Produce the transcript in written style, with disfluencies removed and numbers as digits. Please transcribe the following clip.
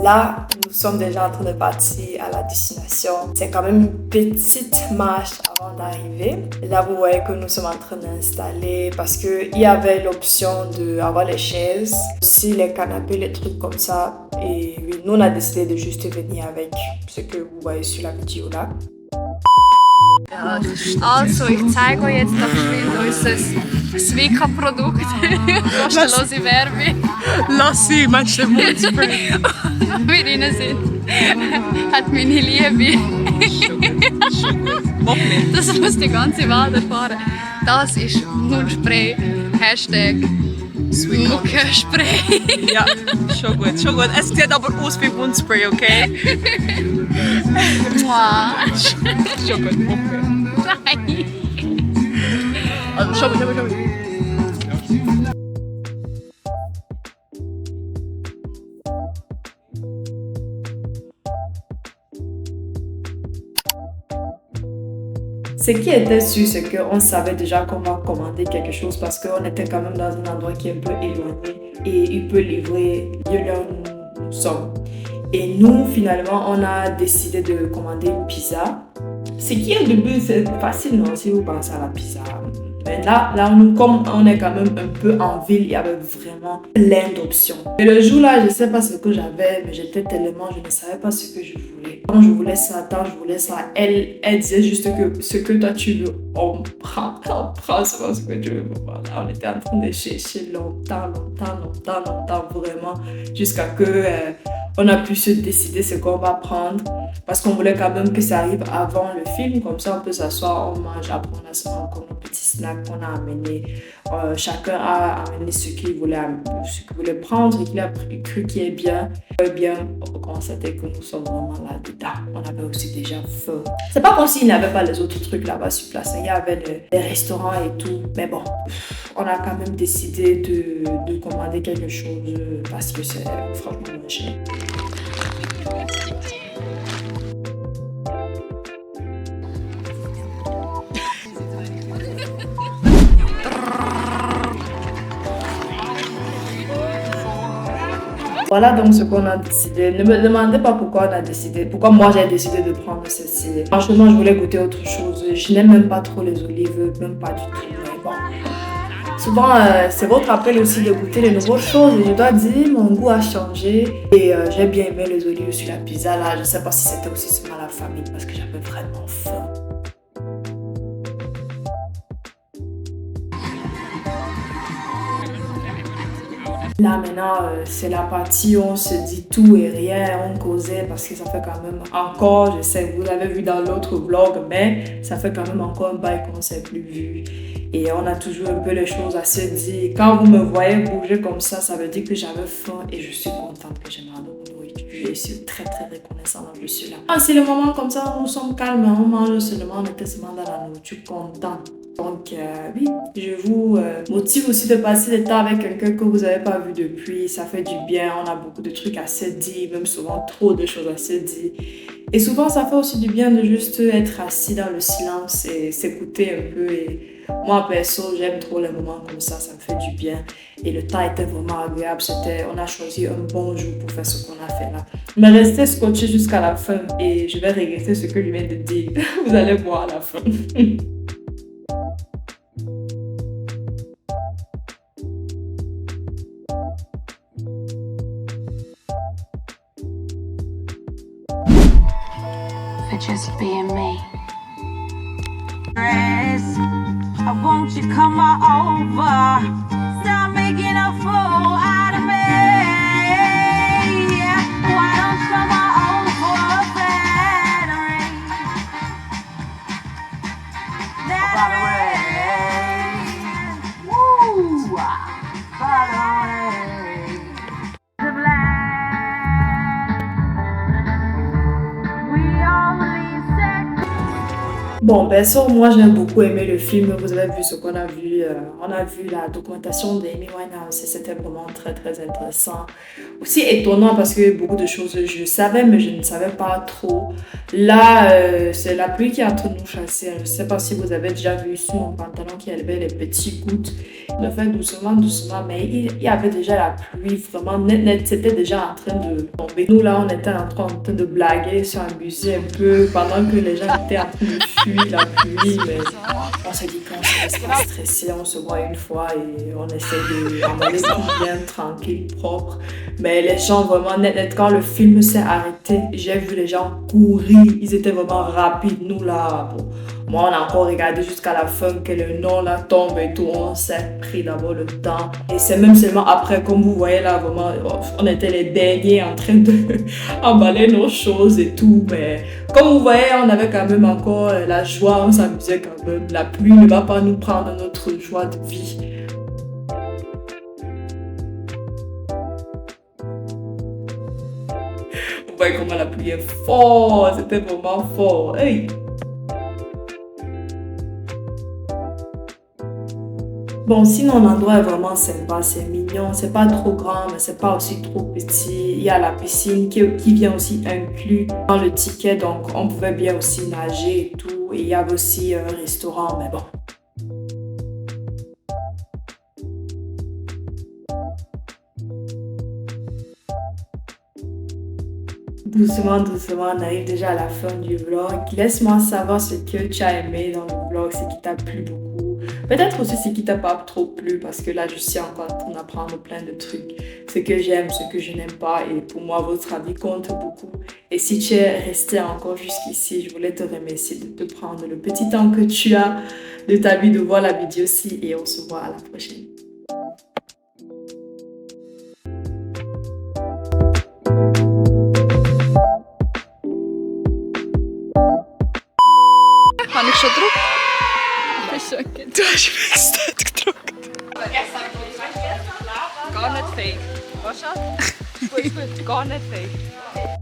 Là, nous sommes déjà en train de partir à la destination. C'est quand même une petite marche avant d'arriver. Là, vous voyez que nous sommes en train d'installer parce qu'il y avait l'option d'avoir les chaises, aussi les canapés, les trucs comme ça. Et oui, nous, on a décidé de juste venir avec ce que vous voyez sur la vidéo là. Also, ich zeige euch jetzt noch schnell unser Swika-Produkt. Kostenlose Werbung. Lassi, meinst du den Mundspray? Wir drin sind. Hat meine Liebe. Das muss die ganze Welt erfahren. Das ist Mundspray. Hashtag Swika-Spray. Ja, schon gut, schon gut. Es sieht aber aus wie Mundspray, okay? Schon gut, okay. Nein. Also, schau mal. Ce qui était sûr, c'est qu'on savait déjà comment commander quelque chose parce qu'on était quand même dans un endroit qui est un peu éloigné et il peut livrer de là où nous sommes. Et nous, finalement, on a décidé de commander une pizza. Ce qui au début, c'est facile, non, si vous pensez à la pizza. Mais là, nous, comme on est quand même un peu en ville, il y avait vraiment plein d'options. Et le jour-là, je ne sais pas ce que j'avais, mais j'étais tellement, je ne savais pas ce que je voulais. Quand je voulais ça, je voulais ça. Elle disait juste que ce que toi tu veux, on prend seulement ce que tu veux. Voilà, on était en train de chercher longtemps, vraiment, jusqu'à que on a pu se décider ce qu'on va prendre. Parce qu'on voulait quand même que ça arrive avant le film, comme ça on peut s'asseoir, on mange, après on a seulement encore nos petits snacks qu'on a amenés. Chacun a amené ce qu'il voulait prendre et qu'il a cru qui est bien. On sentait que nous sommes vraiment là-dedans. On avait aussi déjà faim. C'est pas comme s'il n'y avait pas les autres trucs là-bas sur place. Il y avait les restaurants et tout. Mais bon, on a quand même décidé de commander quelque chose parce que c'est franchement moins cher. Voilà donc ce qu'on a décidé. Ne me demandez pas pourquoi on a décidé, pourquoi moi j'ai décidé de prendre ceci. Franchement, je voulais goûter autre chose. Je n'aime même pas trop les olives, même pas du tout. Mais bon. Souvent, c'est votre appel aussi de goûter les nouvelles choses. Et je dois dire, mon goût a changé. Et j'ai bien aimé les olives sur la pizza. Là, je ne sais pas si c'était aussi seulement la famille parce que j'avais vraiment faim. Là maintenant, c'est la partie où on se dit tout et rien, on causait parce que ça fait quand même encore, je sais, vous l'avez vu dans l'autre vlog, mais ça fait quand même encore un bail qu'on ne s'est plus vu. Et on a toujours un peu les choses à se dire. Quand vous me voyez bouger comme ça veut dire que j'avais faim et je suis contente que j'ai mangé mon nourriture. Je suis très reconnaissante de celui-là. C'est le moment comme ça, nous sommes calmes, on mange seulement, on était seulement dans la nourriture, content. Donc oui, je vous motive aussi de passer du temps avec quelqu'un que vous n'avez pas vu depuis. Ça fait du bien, on a beaucoup de trucs à se dire, même souvent trop de choses à se dire. Et souvent, ça fait aussi du bien de juste être assis dans le silence et s'écouter un peu. Et moi, perso, j'aime trop les moments comme ça me fait du bien. Et le temps était vraiment agréable. On a choisi un bon jour pour faire ce qu'on a fait là. Mais restez scotché jusqu'à la fin et je vais regretter ce que je viens de dire. Vous allez voir à la fin. Just being me. Won't you come over? Stop making a fool out of me. Why don't you come over, battery? Woo! Battery. Bon, perso, moi j'ai beaucoup aimé le film. Vous avez vu ce qu'on a vu. On a vu la documentation d'Amy Winehouse. C'était vraiment très intéressant. Aussi étonnant parce que beaucoup de choses je savais, mais je ne savais pas trop. Là, c'est la pluie qui est en train de nous chasser. Je ne sais pas si vous avez déjà vu sur mon pantalon qu'il y avait les petits gouttes. On le fait doucement, doucement, mais il y avait déjà la pluie vraiment net. C'était déjà en train de tomber. Nous, là, on était en train de blaguer, s'amuser un peu pendant que les gens étaient en train de fuir la pluie. Mais on s'est dit qu'on se reste pas stressé, on se voit une fois et on essaie d'en aller bien tranquille, propre. Mais les gens vraiment net, quand le film s'est arrêté, j'ai vu les gens courir, ils étaient vraiment rapides. Nous là, bon, moi on a encore regardé jusqu'à la fin que le nom là tombe et tout, on s'est pris d'abord le temps. Et c'est même seulement après, comme vous voyez là, vraiment, on était les derniers en train de emballer nos choses et tout. Mais comme vous voyez, on avait quand même encore la joie, on s'amusait quand même. La pluie ne va pas nous prendre notre joie de vie. Vous voyez comment la pluie est forte, c'était vraiment fort. Hey. Bon, sinon l'endroit est vraiment sympa, c'est mignon, c'est pas trop grand, mais c'est pas aussi trop petit. Il y a la piscine qui vient aussi inclus dans le ticket, donc on pouvait bien aussi nager et tout. Et il y avait aussi un restaurant, mais bon. Doucement, doucement, on arrive déjà à la fin du vlog. Laisse-moi savoir ce que tu as aimé dans le vlog, ce qui t'a plu beaucoup. Peut-être aussi ce qui t'a pas trop plu parce que là, je suis encore en train d'apprendre plein de trucs. Ce que j'aime, ce que je n'aime pas. Et pour moi, votre avis compte beaucoup. Et si tu es resté encore jusqu'ici, je voulais te remercier de te prendre le petit temps que tu as de ta vie de voir la vidéo-ci. Et on se voit à la prochaine. Habe ich schon gedruckt? Das ist schon gut. Du hast fest gedruckt. Gar nicht fake. Was schon? Gut, gar nicht fake.